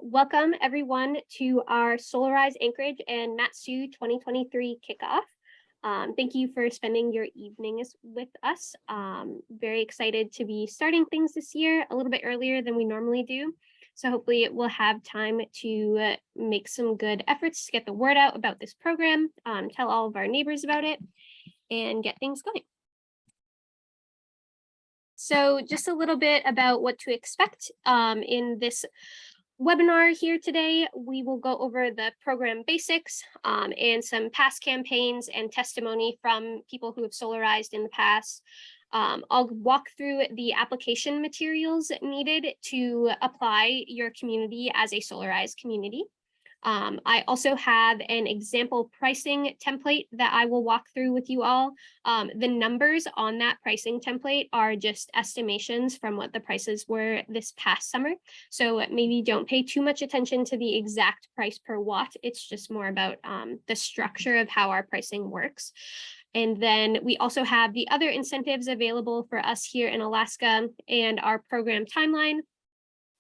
Welcome everyone to our Solarize Anchorage and Matsu 2023 kickoff. Thank you for spending your evenings with us. Very excited to be starting things this year a little bit earlier than we normally do. So hopefully we'll have time to make some good efforts to get the word out about this program, tell all of our neighbors about it, and get things going. So just a little bit about what to expect in this webinar here today. We will go over the program basics and some past campaigns and testimony from people who have solarized in the past. I'll walk through the application materials needed to apply your community as a solarized community. I also have an example pricing template that I will walk through with you all. The numbers on that pricing template are just estimations from what the prices were this past summer. So maybe don't pay too much attention to the exact price per watt. It's just more about the structure of how our pricing works. And then we also have the other incentives available for us here in Alaska and our program timeline.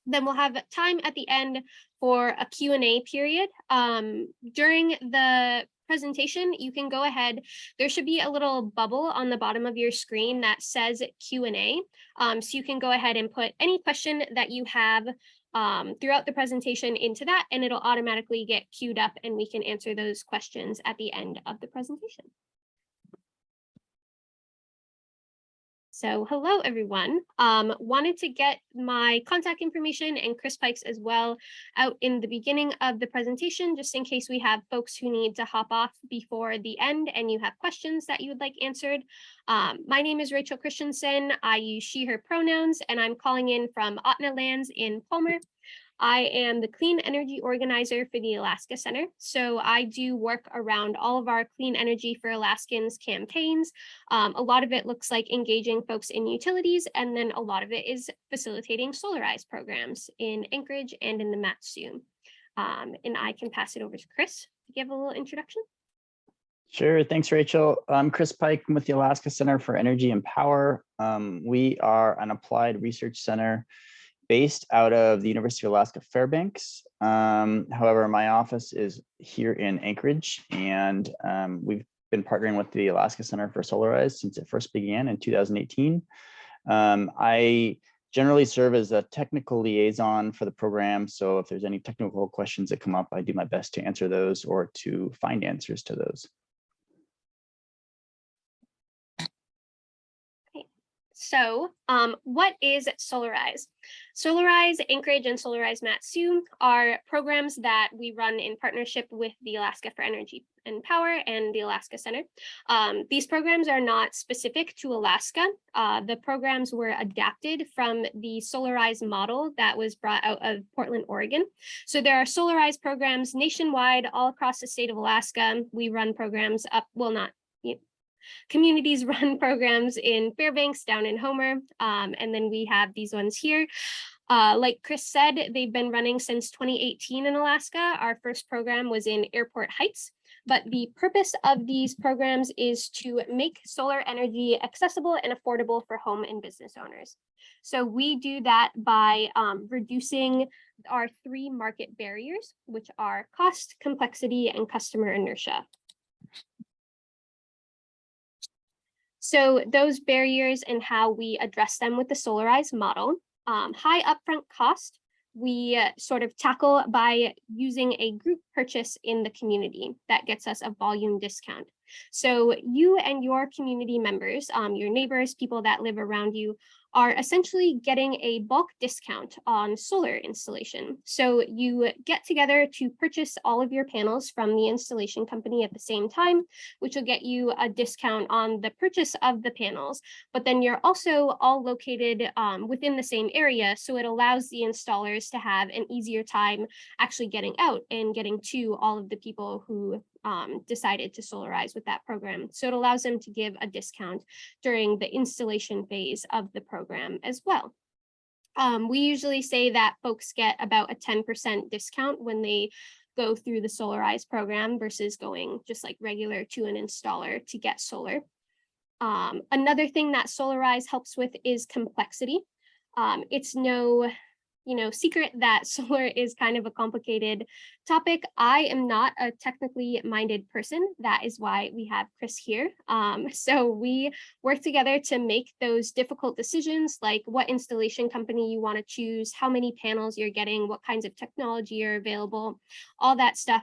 Then we'll have time at the end for a Q&A period. During the presentation, you can go ahead. There should be a little bubble on the bottom of your screen that says Q&A. So you can go ahead and put any question that you have throughout the presentation into that, and it'll automatically get queued up and we can answer those questions at the end of the presentation. So hello, everyone. Wanted to get my contact information and Chris Pike's as well out in the beginning of the presentation, just in case we have folks who need to hop off before the end and you have questions that you would like answered. My name is Rachel Christensen. I use she, her pronouns, and I'm calling in from Otna Lands in Palmer. I am the clean energy organizer for the Alaska Center. So I do work around all of our Clean Energy for Alaskans campaigns. A lot of it looks like engaging folks in utilities, and then a lot of it is facilitating Solarize programs in Anchorage and in the Matsu. And I can pass it over to Chris to give a little introduction. Sure, thanks, Rachel. I'm Chris Pike. I'm with the Alaska Center for Energy and Power. We are an applied research center based out of the University of Alaska Fairbanks. However, my office is here in Anchorage, and we've been partnering with the Alaska Center for Solarize since it first began in 2018. I generally serve as a technical liaison for the program, so if there's any technical questions that come up, I do my best to answer those or to find answers to those. So what is Solarize? Solarize Anchorage and Solarize Matsu are programs that we run in partnership with the Alaska for Energy and Power and the Alaska Center. These programs are not specific to Alaska. The programs were adapted from the Solarize model that was brought out of Portland, Oregon. So there are Solarize programs nationwide all across the state of Alaska. We run programs up, well, not communities run programs in Fairbanks, down in Homer, and then we have these ones here. Like Chris said, they've been running since 2018 in Alaska. Our first program was in Airport Heights, but the purpose of these programs is to make solar energy accessible and affordable for home and business owners. So we do that by reducing our 3 market barriers, which are cost, complexity, and customer inertia. So those barriers and how we address them with the Solarize model. High upfront cost, we sort of tackle by using a group purchase in the community that gets us a volume discount. So you and your community members, your neighbors, people that live around you, are essentially getting a bulk discount on solar installation. So you get together to purchase all of your panels from the installation company at the same time, which will get you a discount on the purchase of the panels. But then you're also all located within the same area, so it allows the installers to have an easier time actually getting out and getting to all of the people who decided to solarize with that program. So it allows them to give a discount during the installation phase of the program as well. We usually say that folks get about a 10% discount when they go through the Solarize program versus going just like regular to an installer to get solar. Another thing that Solarize helps with is complexity. It's no secret that solar is kind of a complicated topic. I am not a technically minded person. That is why we have Chris here. So we work together to make those difficult decisions, like what installation company you want to choose, how many panels you're getting, what kinds of technology are available, all that stuff.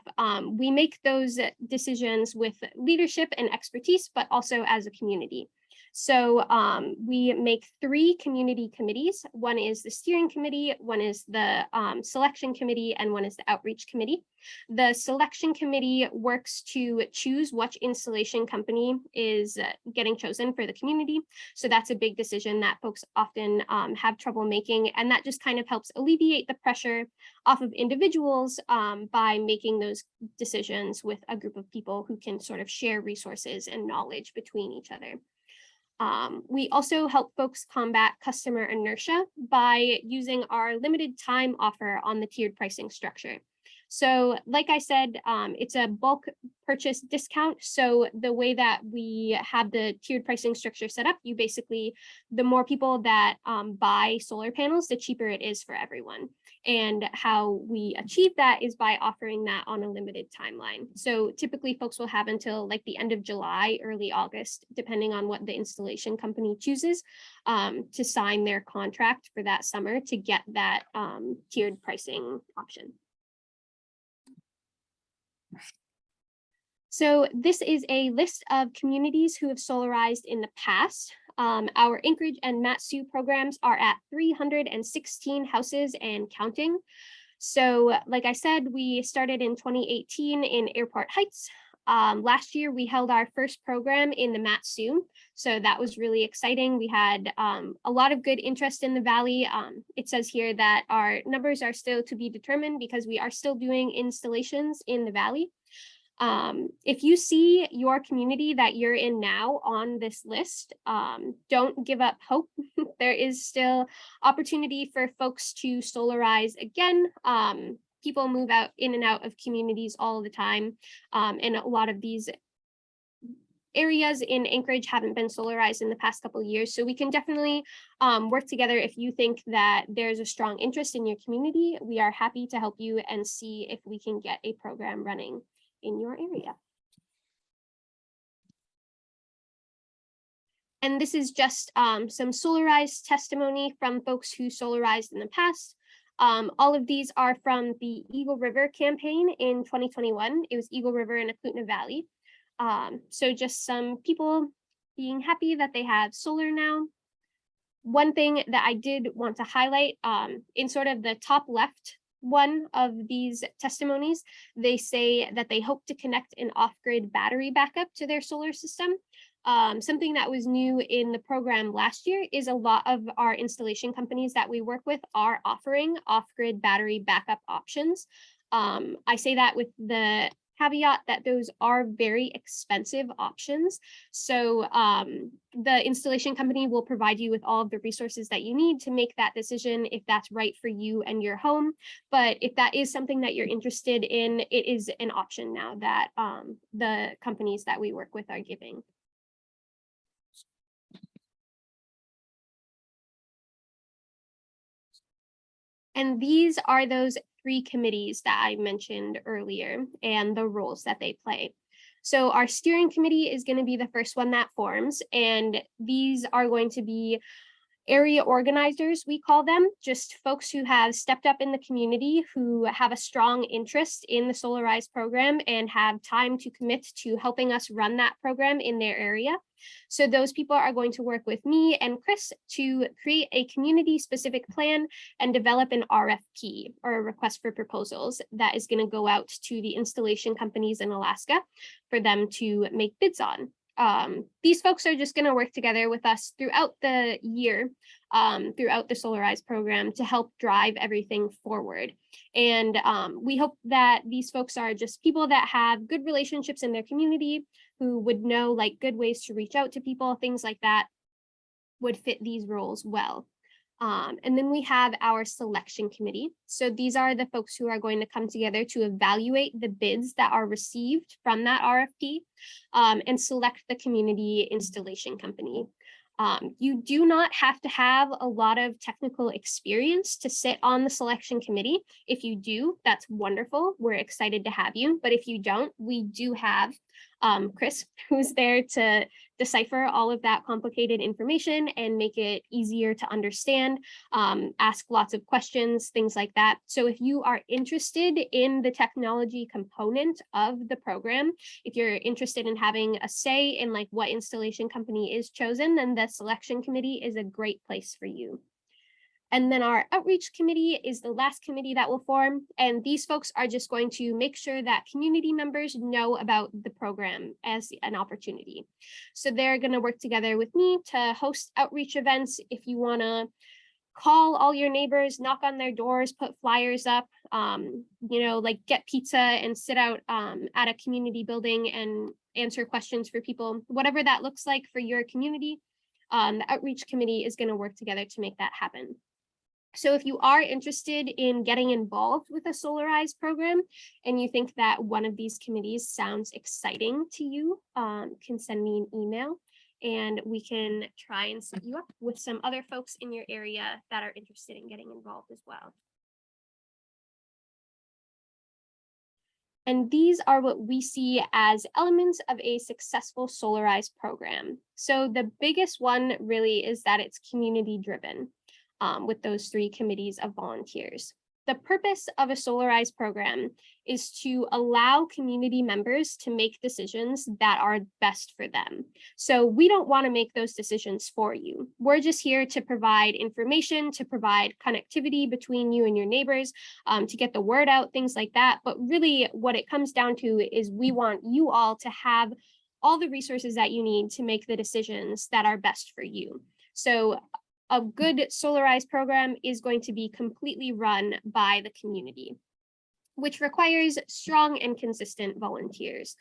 We make those decisions with leadership and expertise, but also as a community. So we make 3 community committees. One is the steering committee, one is the selection committee, and one is the outreach committee. The selection committee works to choose which installation company is getting chosen for the community. So that's a big decision that folks often have trouble making. And that just kind of helps alleviate the pressure off of individuals by making those decisions with a group of people who can sort of share resources and knowledge between each other. We also help folks combat customer inertia by using our limited time offer on the tiered pricing structure. So like I said, it's a bulk purchase discount. So the way that we have the tiered pricing structure set up, you basically, the more people that buy solar panels, the cheaper it is for everyone. And how we achieve that is by offering that on a limited timeline. So typically folks will have until like the end of July, early August, depending on what the installation company chooses, to sign their contract for that summer to get that tiered pricing option. So this is a list of communities who have solarized in the past. Our Anchorage and Matsu programs are at 316 houses and counting. So like I said, we started in 2018 in Airport Heights. Last year, we held our first program in the Matsu. So that was really exciting. We had a lot of good interest in the Valley. It says here that our numbers are still to be determined because we are still doing installations in the Valley. If you see your community that you're in now on this list, don't give up hope. There is still opportunity for folks to solarize again. People move out in and out of communities all the time. And a lot of these areas in Anchorage haven't been solarized in the past couple of years. So we can definitely work together. If you think that there's a strong interest in your community, we are happy to help you and see if we can get a program running in your area. And this is just some Solarize testimony from folks who solarized in the past. All of these are from the Eagle River campaign in 2021. It was Eagle River in Akutna Valley. So just some people being happy that they have solar now. One thing that I did want to highlight, in sort of the top left one of these testimonies, they say that they hope to connect an off-grid battery backup to their solar system. Something that was new in the program last year is a lot of our installation companies that we work with are offering off-grid battery backup options. I say that with the caveat that those are very expensive options. So the installation company will provide you with all of the resources that you need to make that decision if that's right for you and your home. But if that is something that you're interested in, it is an option now that the companies that we work with are giving. And these are those 3 committees that I mentioned earlier and the roles that they play. So our steering committee is going to be the first one that forms, and these are going to be area organizers, we call them, just folks who have stepped up in the community, who have a strong interest in the Solarize program and have time to commit to helping us run that program in their area. So those people are going to work with me and Chris to create a community-specific plan and develop an RFP, or a request for proposals, that is going to go out to the installation companies in Alaska for them to make bids on. These folks are just going to work together with us throughout the year, throughout the Solarize program, to help drive everything forward. And we hope that these folks are just people that have good relationships in their community, who would know like good ways to reach out to people, things like that would fit these roles well. And then we have our selection committee. So these are the folks who are going to come together to evaluate the bids that are received from that RFP and select the community installation company. You do not have to have a lot of technical experience to sit on the selection committee. If you do, that's wonderful. We're excited to have you. But if you don't, we do have Chris, who's there to decipher all of that complicated information and make it easier to understand, ask lots of questions, things like that. So if you are interested in the technology component of the program, if you're interested in having a say in like what installation company is chosen, then the selection committee is a great place for you. And then our outreach committee is the last committee that will form. And these folks are just going to make sure that community members know about the program as an opportunity. So they're going to work together with me to host outreach events. If you want to call all your neighbors, knock on their doors, put flyers up, like get pizza and sit out at a community building and answer questions for people, whatever that looks like for your community, the outreach committee is going to work together to make that happen. So if you are interested in getting involved with a Solarize program and you think that one of these committees sounds exciting to you, can send me an email and we can try and set you up with some other folks in your area that are interested in getting involved as well. And these are what we see as elements of a successful Solarize program. So the biggest one really is that it's community driven. With those 3 committees of volunteers. The purpose of a Solarize program is to allow community members to make decisions that are best for them. So we don't want to make those decisions for you. We're just here to provide information, to provide connectivity between you and your neighbors, to get the word out, things like that. But really what it comes down to is we want you all to have all the resources that you need to make the decisions that are best for you. So a good Solarize program is going to be completely run by the community, which requires strong and consistent volunteers.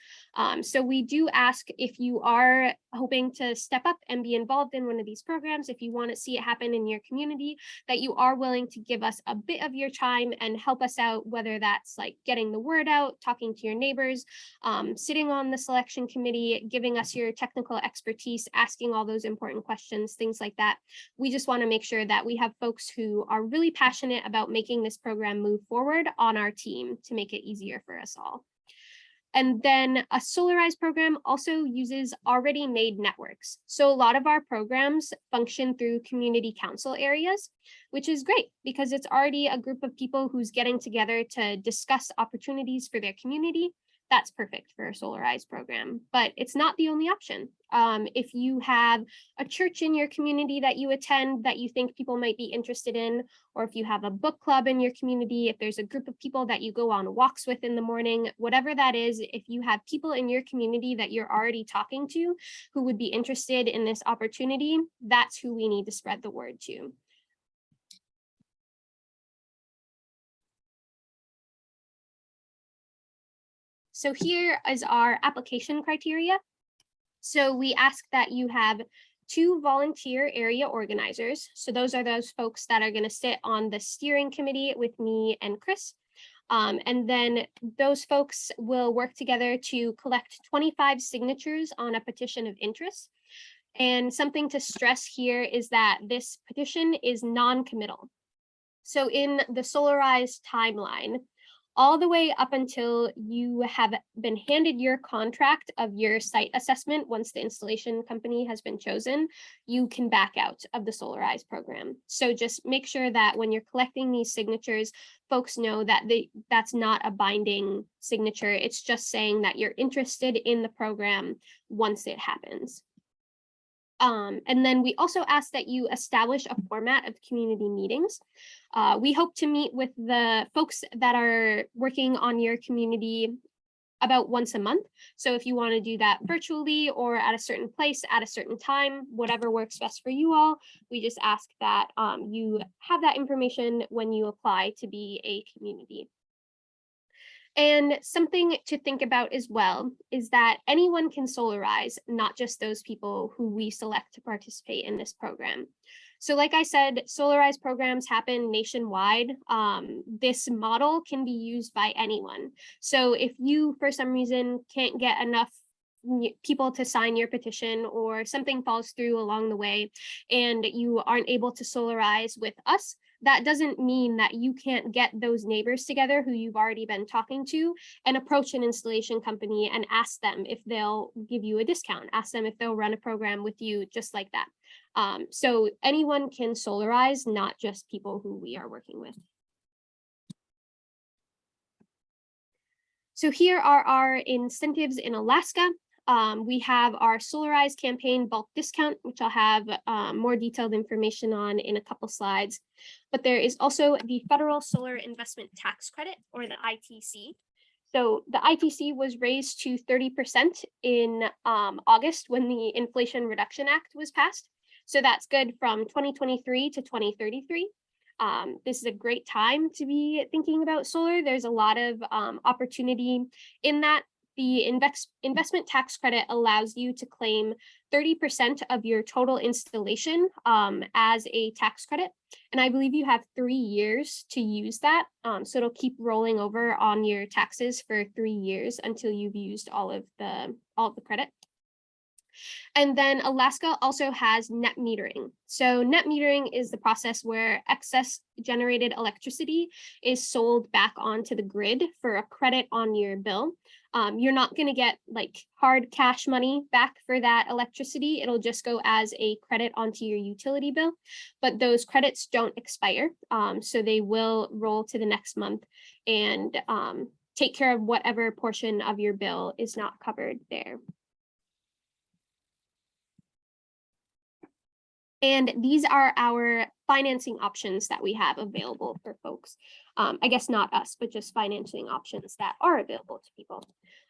So we do ask if you are hoping to step up and be involved in one of these programs, if you want to see it happen in your community, that you are willing to give us a bit of your time and help us out, whether that's like getting the word out, talking to your neighbors, sitting on the selection committee, giving us your technical expertise, asking all those important questions, things like that. We just want to make sure that we have folks who are really passionate about making this program move forward on our team to make it easier for us all. And then a Solarize program also uses already made networks. So a lot of our programs function through community council areas, which is great because it's already a group of people who's getting together to discuss opportunities for their community. That's perfect for a Solarize program, but it's not the only option. If you have a church in your community that you attend that you think people might be interested in, or if you have a book club in your community, if there's a group of people that you go on walks with in the morning, whatever that is, if you have people in your community that you're already talking to who would be interested in this opportunity, that's who we need to spread the word to. So here is our application criteria. So we ask that you have 2 volunteer area organizers. So those are those folks that are going to sit on the steering committee with me and Chris. And then those folks will work together to collect 25 signatures on a petition of interest. And something to stress here is that this petition is non-committal. So in the Solarize timeline, all the way up until you have been handed your contract of your site assessment, once the installation company has been chosen, you can back out of the Solarize program. So just make sure that when you're collecting these signatures, folks know that that's not a binding signature. It's just saying that you're interested in the program once it happens. And then we also ask that you establish a format of community meetings. We hope to meet with the folks that are working on your community about once a month. So if you want to do that virtually or at a certain place at a certain time, whatever works best for you all, we just ask that you have that information when you apply to be a community. And something to think about as well is that anyone can Solarize, not just those people who we select to participate in this program. So like I said, Solarize programs happen nationwide. This model can be used by anyone. So if you, for some reason, can't get enough people to sign your petition, or something falls through along the way and you aren't able to solarize with us, that doesn't mean that you can't get those neighbors together who you've already been talking to and approach an installation company and ask them if they'll give you a discount, ask them if they'll run a program with you, just like that. So anyone can solarize, not just people who we are working with. So here are our incentives in Alaska. We have our Solarize campaign bulk discount, which I'll have more detailed information on in a couple slides. But there is also the Federal Solar Investment Tax Credit, or the ITC. So the ITC was raised to 30% in August when the Inflation Reduction Act was passed. So that's good from 2023 to 2033. This is a great time to be thinking about solar. There's a lot of opportunity in that. The investment tax credit allows you to claim 30% of your total installation as a tax credit. And I believe you have 3 years to use that. So it'll keep rolling over on your taxes for 3 years until you've used all of the credit. And then Alaska also has net metering. So net metering is the process where excess generated electricity is sold back onto the grid for a credit on your bill. You're not going to get like hard cash money back for that electricity. It'll just go as a credit onto your utility bill, but those credits don't expire. So they will roll to the next month and take care of whatever portion of your bill is not covered there. And these are our financing options that we have available for folks. I guess not us, but just financing options that are available to people.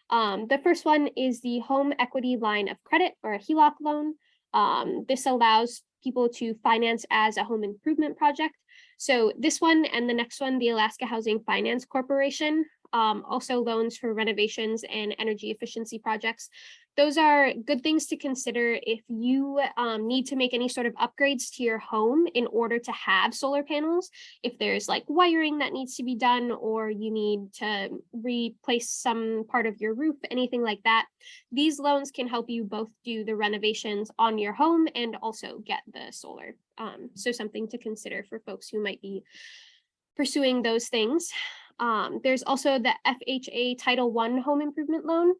The first one is the home equity line of credit, or a HELOC loan. This allows people to finance as a home improvement project. So this one and the next one, the Alaska Housing Finance Corporation, also loans for renovations and energy efficiency projects. Those are good things to consider if you need to make any sort of upgrades to your home in order to have solar panels. If there's like wiring that needs to be done, or you need to replace some part of your roof, anything like that, these loans can help you both do the renovations on your home and also get the solar. So something to consider for folks who might be pursuing those things. There's also the FHA Title I home improvement loan.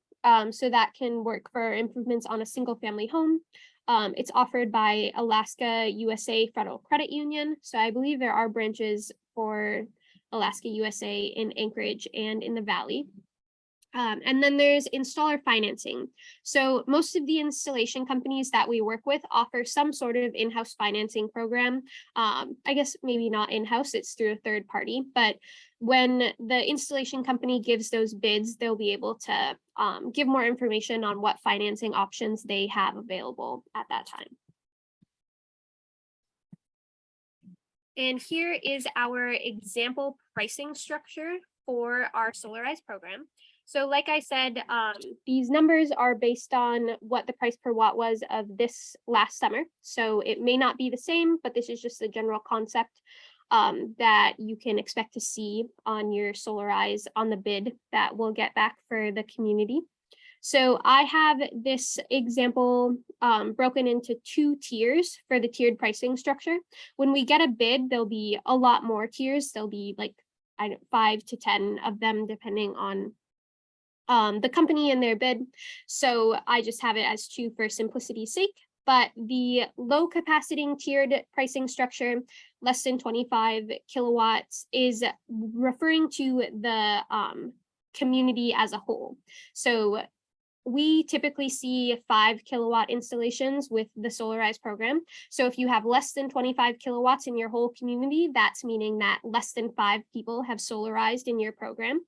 So that can work for improvements on a single family home. It's offered by Alaska USA Federal Credit Union. So I believe there are branches for Alaska USA in Anchorage and in the Valley. And then there's installer financing. So most of the installation companies that we work with offer some sort of in-house financing program. I guess maybe not in-house, it's through a third party, but when the installation company gives those bids, they'll be able to give more information on what financing options they have available at that time. And here is our example pricing structure for our Solarize program. So like I said, these numbers are based on what the price per watt was of this last summer. So it may not be the same, but this is just the general concept that you can expect to see on your Solarize on the bid that we'll get back for the community. So I have this example broken into 2 tiers for the tiered pricing structure. When we get a bid, there'll be a lot more tiers. There'll be like 5 to 10 of them, depending on the company and their bid. So I just have it as 2 for simplicity's sake. But the low capacity tiered pricing structure, less than 25 kilowatts, is referring to the community as a whole. So we typically see 5 kilowatt installations with the Solarize program. So if you have less than 25 kilowatts in your whole community, that's meaning that less than 5 people have solarized in your program.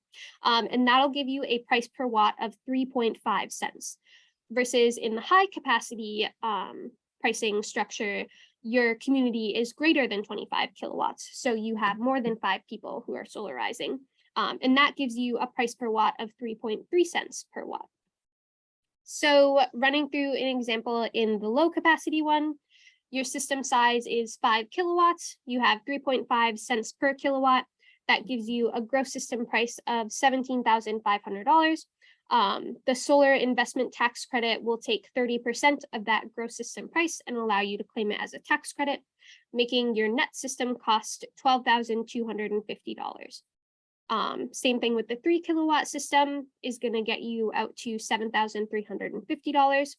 And that'll give you a price per watt of 3.5 cents. Versus in the high capacity pricing structure, your community is greater than 25 kilowatts. So you have more than 5 people who are solarizing. And that gives you a price per watt of 3.3 cents per watt. So running through an example in the low capacity one, your system size is 5 kilowatts. You have 3.5 cents per kilowatt. That gives you a gross system price of $17,500. The solar investment tax credit will take 30% of that gross system price and allow you to claim it as a tax credit, making your net system cost $12,250. Same thing with the 3 kilowatt system is going to get you out to $7,350.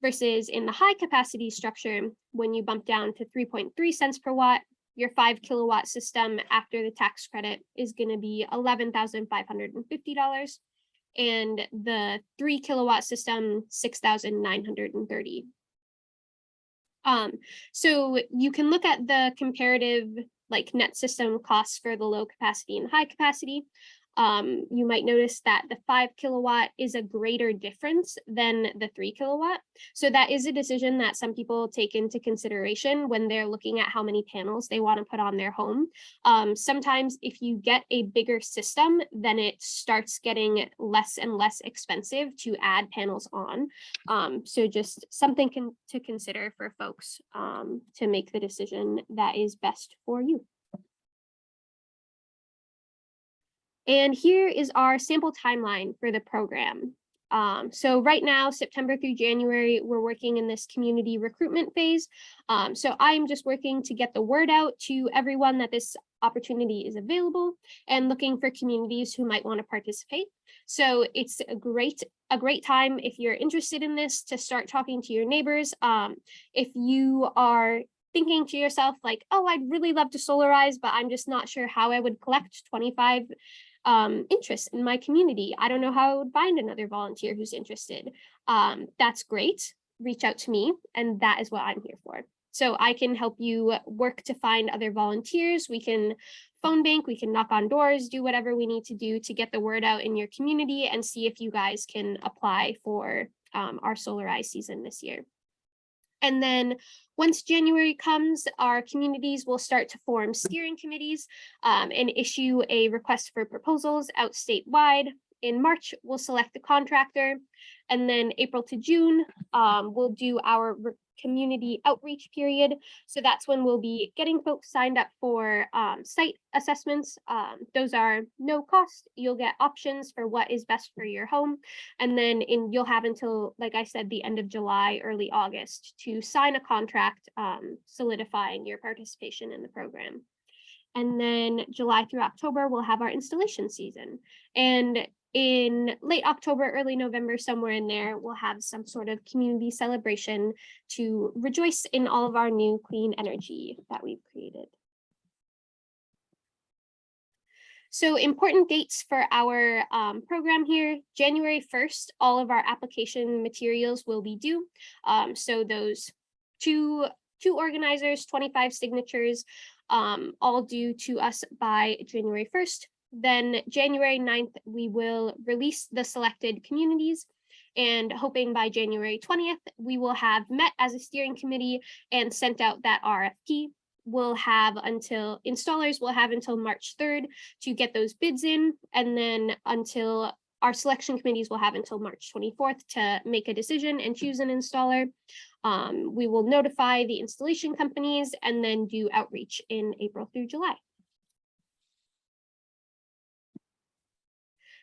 Versus in the high capacity structure, when you bump down to 3.3 cents per watt, your 5 kilowatt system after the tax credit is going to be $11,550. And the 3 kilowatt system, $6,930. So you can look at the comparative like net system costs for the low capacity and high capacity. You might notice that the 5 kilowatt is a greater difference than the 3 kilowatt. So that is a decision that some people take into consideration when they're looking at how many panels they want to put on their home. Sometimes if you get a bigger system, then it starts getting less and less expensive to add panels on. So just something to consider for folks to make the decision that is best for you. And here is our sample timeline for the program. So right now, September through January, we're working in this community recruitment phase. So I'm just working to get the word out to everyone that this opportunity is available and looking for communities who might want to participate. So it's a great time if you're interested in this to start talking to your neighbors. If you are thinking to yourself like, oh, I'd really love to solarize, but I'm just not sure how I would collect 25 interests in my community. I don't know how I would find another volunteer who's interested. That's great. Reach out to me, and that is what I'm here for. So I can help you work to find other volunteers. We can phone bank, we can knock on doors, do whatever we need to do to get the word out in your community and see if you guys can apply for our Solarize season this year. And then once January comes, our communities will start to form steering committees and issue a request for proposals out statewide. In March, we'll select the contractor. And then April to June, we'll do our community outreach period. So that's when we'll be getting folks signed up for site assessments. Those are no cost. You'll get options for what is best for your home. And then you'll have until, like I said, the end of July, early August to sign a contract solidifying your participation in the program. And then July through October, we'll have our installation season. And in late October, early November, somewhere in there, we'll have some sort of community celebration to rejoice in all of our new clean energy that we've created. So important dates for our program here, January 1st, all of our application materials will be due. So those two organizers, 25 signatures, all due to us by January 1st. Then January 9th, we will release the selected communities, and hoping by January 20th, we will have met as a steering committee and sent out that RFP. Installers will have until March 3rd to get those bids in, and then until our selection committees will have until March 24th to make a decision and choose an installer. We will notify the installation companies and then do outreach in April through July.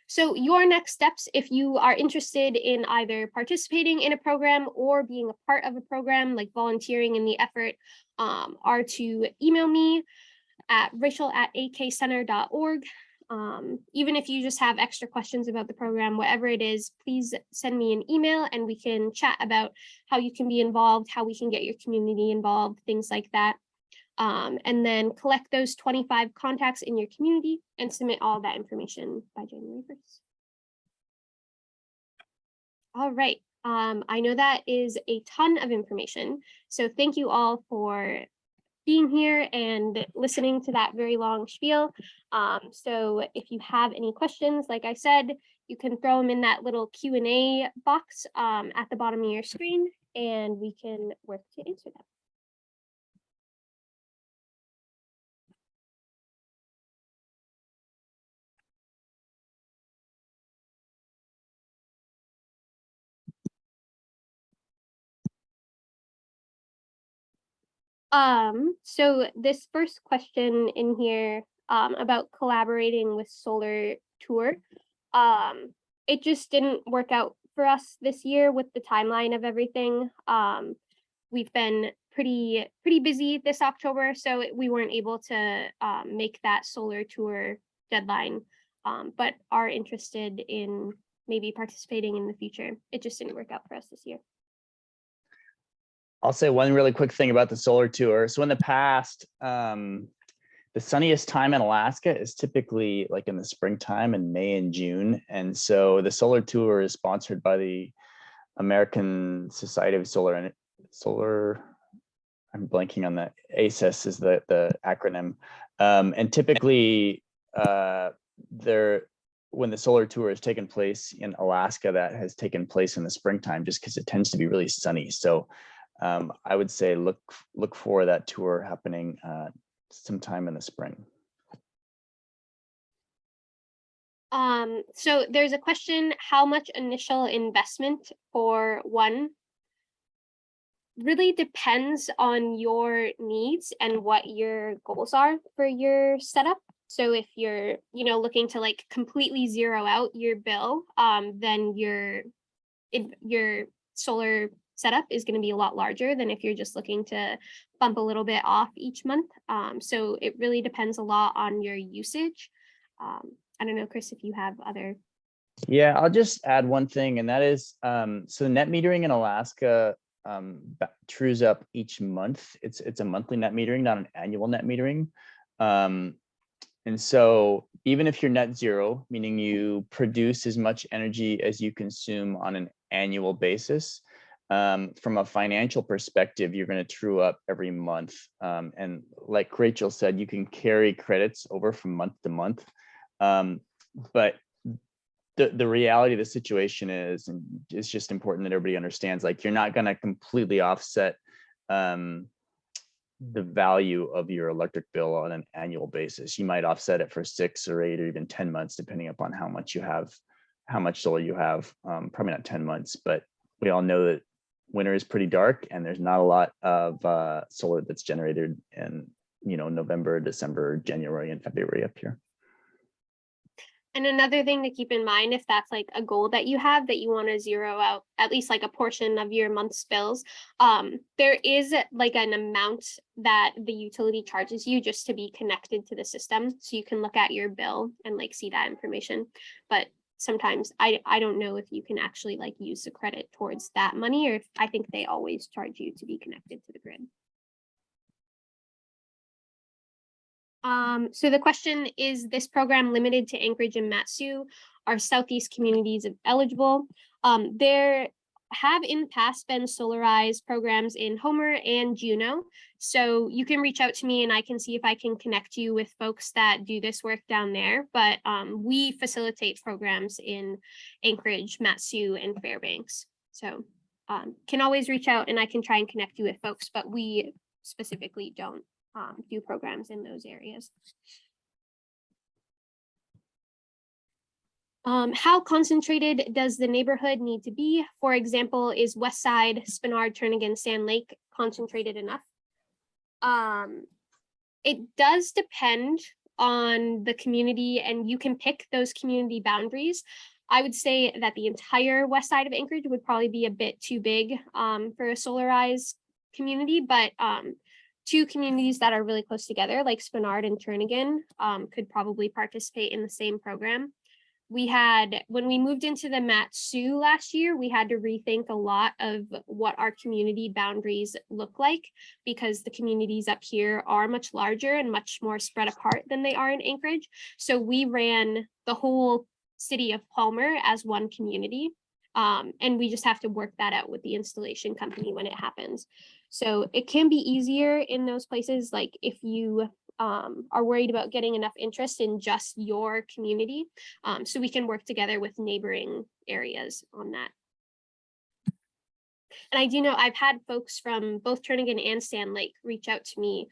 So your next steps, if you are interested in either participating in a program or being a part of a program, like volunteering in the effort, are to email me at rachel@akcenter.org. Even if you just have extra questions about the program, whatever it is, please send me an email and we can chat about how you can be involved, how we can get your community involved, things like that. And then collect those 25 contacts in your community and submit all that information by January 1st. All right. I know that is a ton of information. So thank you all for being here and listening to that very long spiel. So if you have any questions, like I said, you can throw them in that little Q&A box at the bottom of your screen, and we can work to answer them. So this first question in here about collaborating with Solar Tour. it just didn't work out for us this year with the timeline of everything. We've been pretty busy this October, so we weren't able to make that solar tour deadline, but are interested in maybe participating in the future. It just didn't work out for us this year. I'll say one really quick thing about the solar tour. So in the past, the sunniest time in Alaska is typically like in the springtime in May and June. And so the solar tour is sponsored by the American Society of Solar, I'm blanking on that. ASIS is the acronym. And typically when the solar tour has taken place in Alaska, that has taken place in the springtime just because it tends to be really sunny. So I would say look for that tour happening sometime in the spring. So there's a question, how much initial investment for one? Really depends on your needs and what your goals are for your setup. So if you're, looking to like completely zero out your bill, then your solar setup is going to be a lot larger than if you're just looking to bump a little bit off each month. So it really depends a lot on your usage. I don't know, Chris, if you have other. Yeah, I'll just add one thing, and that is, so net metering in Alaska trues up each month. It's a monthly net metering, not an annual net metering. And so even if you're net zero, meaning you produce as much energy as you consume on an annual basis, from a financial perspective, you're going to true up every month. And like Rachel said, you can carry credits over from month to month. But the reality of the situation is, and it's just important that everybody understands, like you're not going to completely offset the value of your electric bill on an annual basis. You might offset it for 6 or 8 or even 10 months, depending upon how much you have, how much solar you have. Probably not 10 months, but we all know that winter is pretty dark and there's not a lot of solar that's generated in, November, December, January, and February up here. And another thing to keep in mind, if that's like a goal that you have that you want to zero out at least like a portion of your month's bills, there is like an amount that the utility charges you just to be connected to the system. So you can look at your bill and like see that information. But sometimes I don't know if you can actually like use the credit towards that money, or if I think they always charge you to be connected to the grid. So the question is, this program limited to Anchorage and Mat-Su? Are Southeast communities eligible? There have in the past been Solarize programs in Homer and Juneau. So you can reach out to me and I can see if I can connect you with folks that do this work down there. But we facilitate programs in Anchorage, Mat-Su, and Fairbanks. So can always reach out and I can try and connect you with folks, but we specifically don't do programs in those areas. How concentrated does the neighborhood need to be? For example, is West Side, Spenard, Turnagain, Sand Lake concentrated enough? It does depend on the community, and you can pick those community boundaries. I would say that the entire west side of Anchorage would probably be a bit too big for a Solarize community, but 2 communities that are really close together, like Spenard and Turnagain, could probably participate in the same program. When we moved into the Mat-Su last year, we had to rethink a lot of what our community boundaries look like, because the communities up here are much larger and much more spread apart than they are in Anchorage. So we ran the whole city of Palmer as one community. And we just have to work that out with the installation company when it happens. So it can be easier in those places, like if you are worried about getting enough interest in just your community. So we can work together with neighboring areas on that. And I do know I've had folks from both Turnagain and Sand Lake reach out to me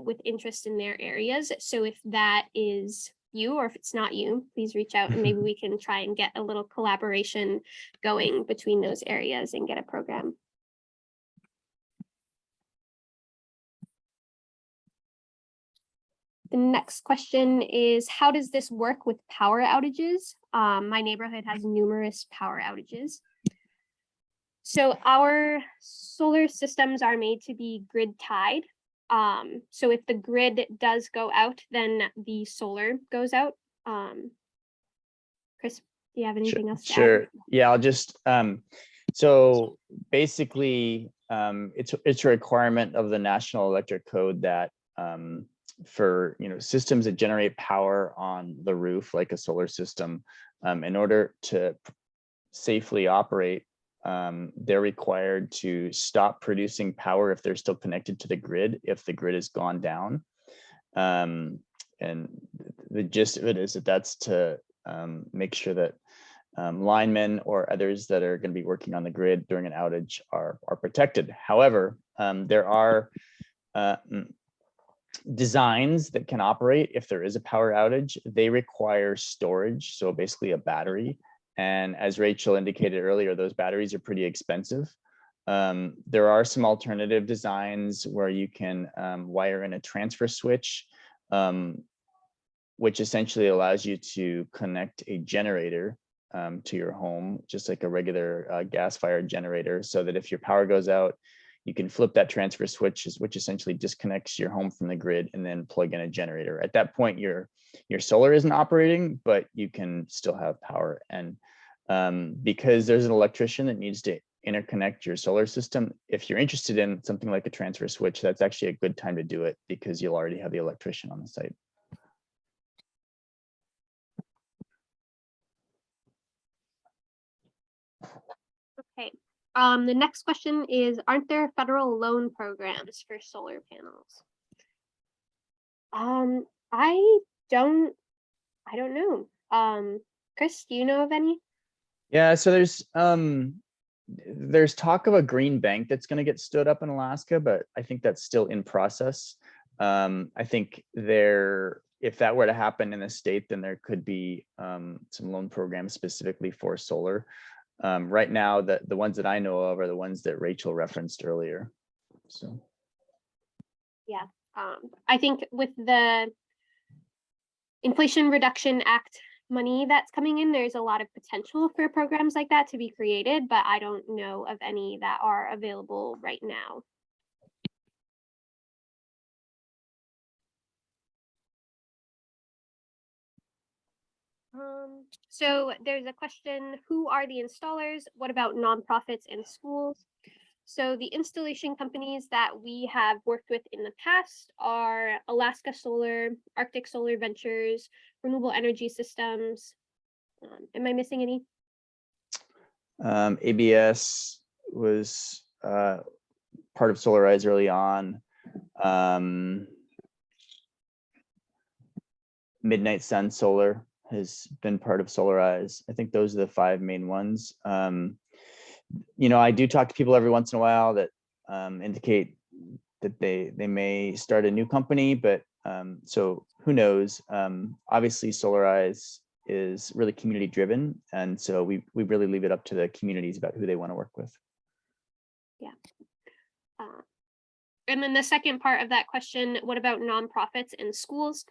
with interest in their areas. So if that is you, or if it's not you, please reach out and maybe we can try and get a little collaboration going between those areas and get a program. The next question is, how does this work with power outages? My neighborhood has numerous power outages. So our solar systems are made to be grid tied. So if the grid does go out, then the solar goes out. Chris, do you have anything else to add? Sure. Yeah, I'll just so basically it's a requirement of the National Electric Code that for systems that generate power on the roof, like a solar system, in order to safely operate, they're required to stop producing power if they're still connected to the grid, if the grid has gone down. And the gist of it is that that's to make sure that linemen or others that are going to be working on the grid during an outage are protected. However, there are designs that can operate if there is a power outage. They require storage, so basically a battery. And as Rachel indicated earlier, those batteries are pretty expensive. There are some alternative designs where you can wire in a transfer switch, which essentially allows you to connect a generator to your home, just like a regular gas-fired generator, so that if your power goes out, you can flip that transfer switch, which essentially disconnects your home from the grid, and then plug in a generator. At that point, your solar isn't operating, but you can still have power. And because there's an electrician that needs to interconnect your solar system, if you're interested in something like a transfer switch, that's actually a good time to do it, because you'll already have the electrician on the site. Okay. The next question is, aren't there federal loan programs for solar panels? I don't know. Chris, do you know of any? Yeah, so there's talk of a green bank that's going to get stood up in Alaska, but I think that's still in process. I think if that were to happen in the state, then there could be some loan programs specifically for solar. Right now, the ones that I know of are the ones that Rachel referenced earlier. So, yeah, I think with the Inflation Reduction Act money that's coming in, there's a lot of potential for programs like that to be created, but I don't know of any that are available right now. So there's a question, who are the installers? What about nonprofits and schools? So the installation companies that we have worked with in the past are Alaska Solar, Arctic Solar Ventures, Renewable Energy Systems. Am I missing any? ABS was part of Solarize early on. Midnight Sun Solar has been part of Solarize. I think those are the 5 main ones. I do talk to people every once in a while that indicate that they may start a new company, but so who knows? Obviously, Solarize is really community driven, and so we really leave it up to the communities about who they want to work with. Yeah. And then the second part of that question, what about nonprofits and schools?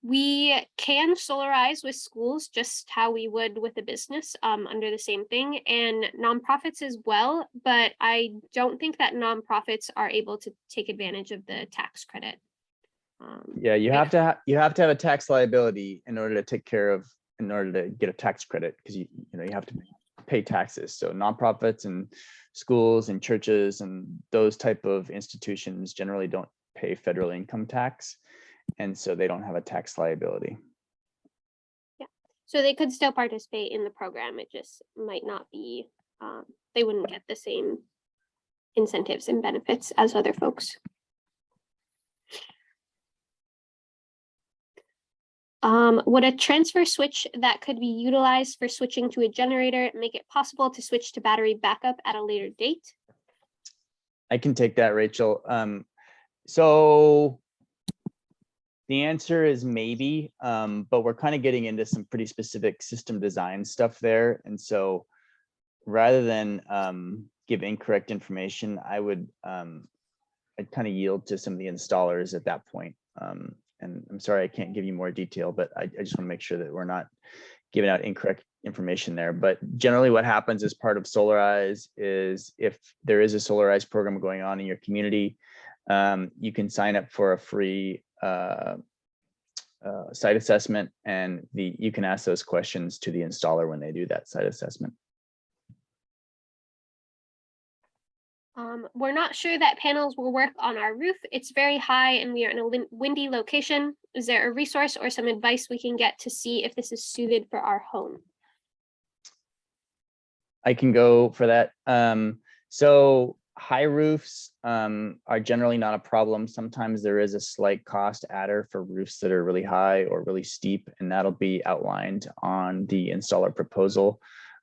We can solarize with schools just how we would with a business, under the same thing, and nonprofits as well, but I don't think that nonprofits are able to take advantage of the tax credit. Yeah, you have to have a tax liability in order to get a tax credit, because you have to pay taxes. So nonprofits and schools and churches and those type of institutions generally don't pay federal income tax, and so they don't have a tax liability. Yeah, so they could still participate in the program. It just might not be, they wouldn't get the same incentives and benefits as other folks. Would a transfer switch that could be utilized for switching to a generator make it possible to switch to battery backup at a later date? I can take that, Rachel. So the answer is maybe, but we're kind of getting into some pretty specific system design stuff there. And so rather than give incorrect information, I'd kind of yield to some of the installers at that point. and I'm sorry I can't give you more detail, but I just want to make sure that we're not giving out incorrect information there. But generally what happens as part of Solarize is if there is a Solarize program going on in your community, you can sign up for a free site assessment, and you can ask those questions to the installer when they do that site assessment. We're not sure that panels will work on our roof. It's very high and we are in a windy location. Is there a resource or some advice we can get to see if this is suited for our home? I can go for that. So high roofs are generally not a problem. Sometimes there is a slight cost adder for roofs that are really high or really steep, and that'll be outlined on the installer proposal.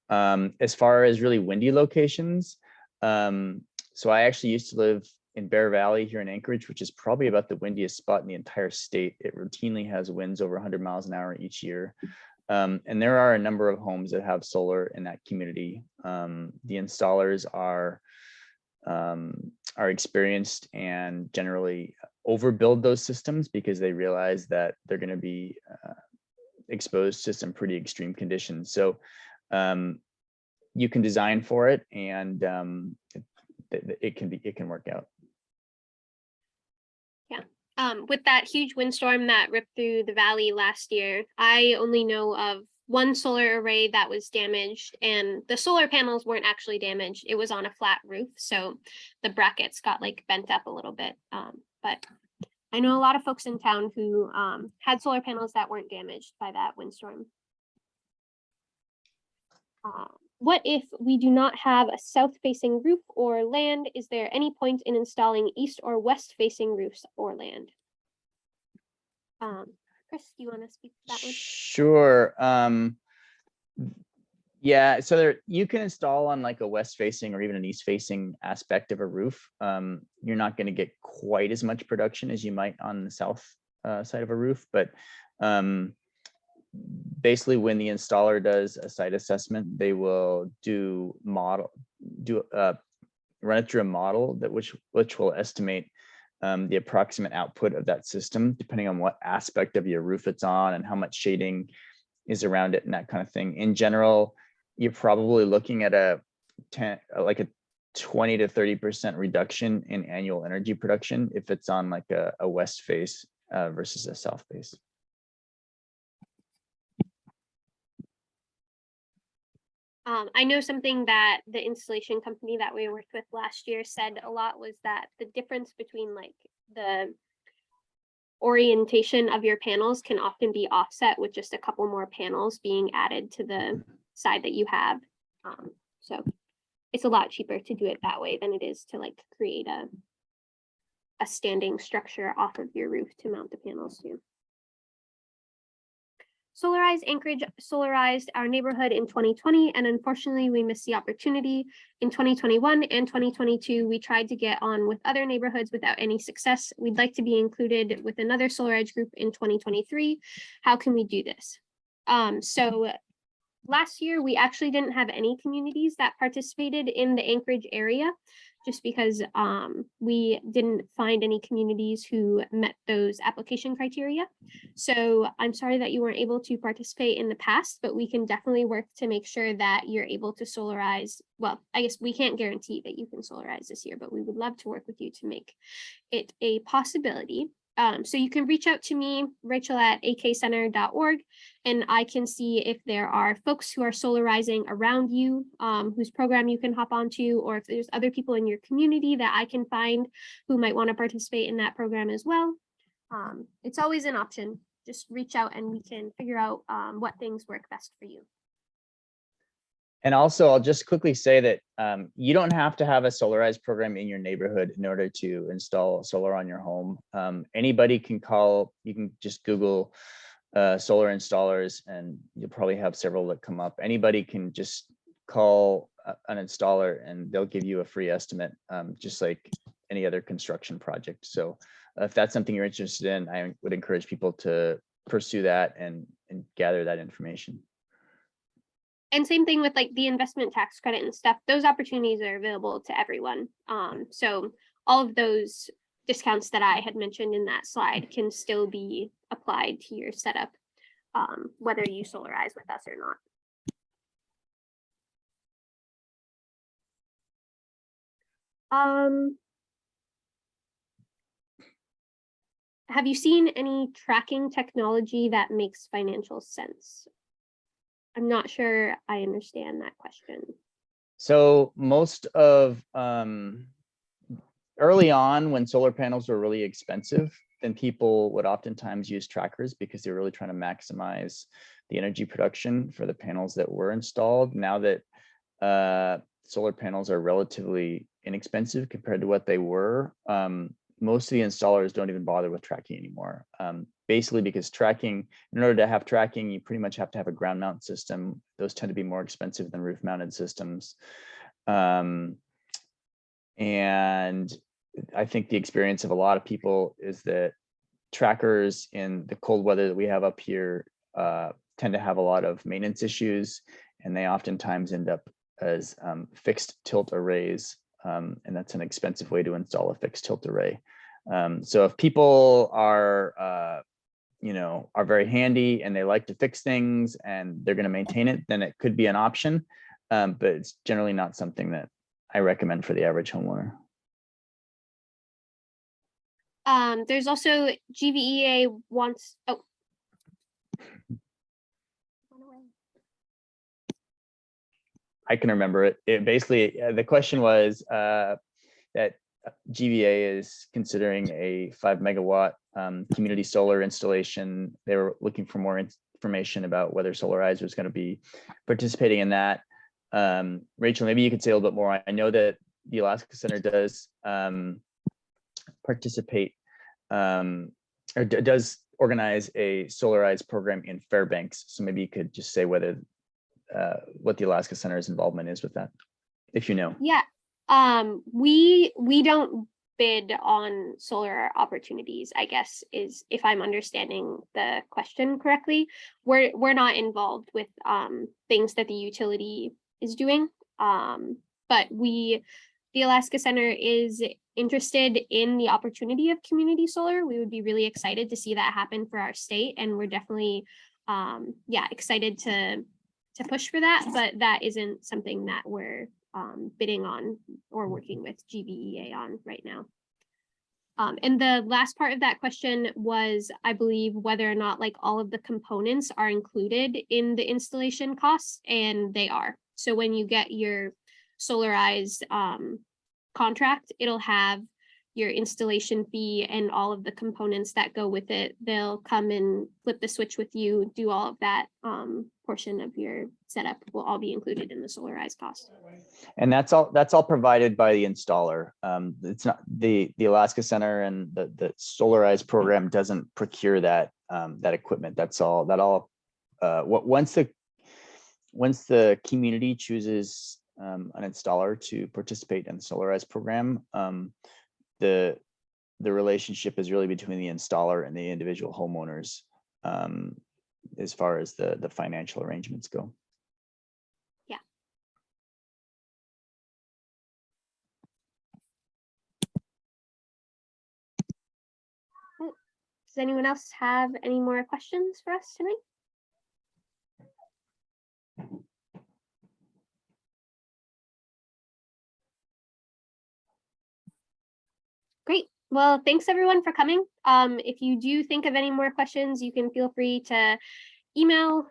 As far as really windy locations, so I actually used to live in Bear Valley here in Anchorage, which is probably about the windiest spot in the entire state. It routinely has winds over 100 miles an hour each year. And there are a number of homes that have solar in that community. The installers are experienced and generally overbuild those systems because they realize that they're going to be exposed to some pretty extreme conditions. So you can design for it, and it can work out. With that huge windstorm that ripped through the valley last year, I only know of one solar array that was damaged, and the solar panels weren't actually damaged. It was on a flat roof, so the brackets got like bent up a little bit. But I know a lot of folks in town who had solar panels that weren't damaged by that windstorm. What if we do not have a south-facing roof or land? Is there any point in installing east or west-facing roofs or land? Chris, do you want to speak to that one? Sure. Yeah, so you can install on like a west-facing or even an east-facing aspect of a roof. You're not going to get quite as much production as you might on the south side of a roof, but basically when the installer does a site assessment, they will run it through a model which will estimate the approximate output of that system, depending on what aspect of your roof it's on and how much shading is around it and that kind of thing. In general, you're probably looking at a 20 to 30% reduction in annual energy production if it's on like a west face versus a south face. I know something that the installation company that we worked with last year said a lot was that the difference between like the orientation of your panels can often be offset with just a couple more panels being added to the side that you have. So it's a lot cheaper to do it that way than it is to like create a standing structure off of your roof to mount the panels to. Solarize Anchorage solarized our neighborhood in 2020, and unfortunately we missed the opportunity. In 2021 and 2022, we tried to get on with other neighborhoods without any success. We'd like to be included with another Solarize group in 2023. How can we do this? So last year, we actually didn't have any communities that participated in the Anchorage area, just because we didn't find any communities who met those application criteria. So I'm sorry that you weren't able to participate in the past, but we can definitely work to make sure that you're able to solarize. Well, I guess we can't guarantee that you can solarize this year, but we would love to work with you to make it a possibility. So you can reach out to me, Rachel at akcenter.org, and I can see if there are folks who are solarizing around you, whose program you can hop onto, or if there's other people in your community that I can find who might want to participate in that program as well. It's always an option. Just reach out and we can figure out what things work best for you. And also, I'll just quickly say that you don't have to have a Solarize program in your neighborhood in order to install solar on your home. Anybody can call, you can just Google solar installers and you'll probably have several that come up. Anybody can just call an installer and they'll give you a free estimate, just like any other construction project. So if that's something you're interested in, I would encourage people to pursue that and gather that information. And same thing with like the investment tax credit and stuff. Those opportunities are available to everyone. So all of those discounts that I had mentioned in that slide can still be applied to your setup, whether you solarize with us or not. Have you seen any tracking technology that makes financial sense? I'm not sure I understand that question. So most of early on, when solar panels were really expensive, then people would oftentimes use trackers because they're really trying to maximize the energy production for the panels that were installed. Now that solar panels are relatively inexpensive compared to what they were, most of the installers don't even bother with tracking anymore. Basically because tracking, in order to have tracking, you pretty much have to have a ground mount system. Those tend to be more expensive than roof mounted systems. And I think the experience of a lot of people is that trackers in the cold weather that we have up here tend to have a lot of maintenance issues, and they oftentimes end up as fixed tilt arrays. And that's an expensive way to install a fixed tilt array. So if people are, are very handy and they like to fix things and they're going to maintain it, then it could be an option. But it's generally not something that I recommend for the average homeowner. There's also GVEA wants, oh. I can remember it. It basically, the question was that GVA is considering a 5 megawatt community solar installation. They were looking for more information about whether Solarize was going to be participating in that. Rachel, maybe you could say a little bit more. I know that the Alaska Center does participate or does organize a Solarize program in Fairbanks. So maybe you could just say whether what the Alaska Center's involvement is with that, if you know. Yeah, we don't bid on solar opportunities, I guess, is if I'm understanding the question correctly. We're not involved with things that the utility is doing, but the Alaska Center is interested in the opportunity of community solar. We would be really excited to see that happen for our state, and we're definitely excited to push for that, but that isn't something that we're bidding on or working with GVEA on right now. And the last part of that question was, I believe, whether or not like all of the components are included in the installation costs, and they are. So when you get your Solarize contract, it'll have your installation fee and all of the components that go with it. They'll come and flip the switch with you, do all of that portion of your setup will all be included in the Solarize cost. And that's all provided by the installer. It's not the Alaska Center, and the Solarize program doesn't procure that that equipment. Once the community chooses an installer to participate in the Solarize program, the relationship is really between the installer and the individual homeowners as far as the financial arrangements go. Yeah. Does anyone else have any more questions for us tonight? Great. Well, thanks everyone for coming. If you do think of any more questions, you can feel free to email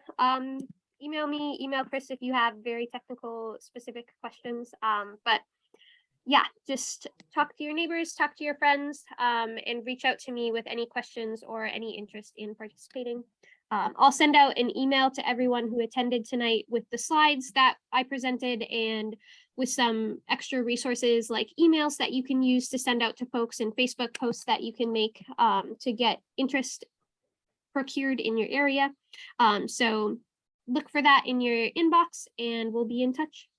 me, email Chris if you have very technical specific questions. But yeah, just talk to your neighbors, talk to your friends, and reach out to me with any questions or any interest in participating. I'll send out an email to everyone who attended tonight with the slides that I presented and with some extra resources like emails that you can use to send out to folks and Facebook posts that you can make to get interest procured in your area. So look for that in your inbox and we'll be in touch.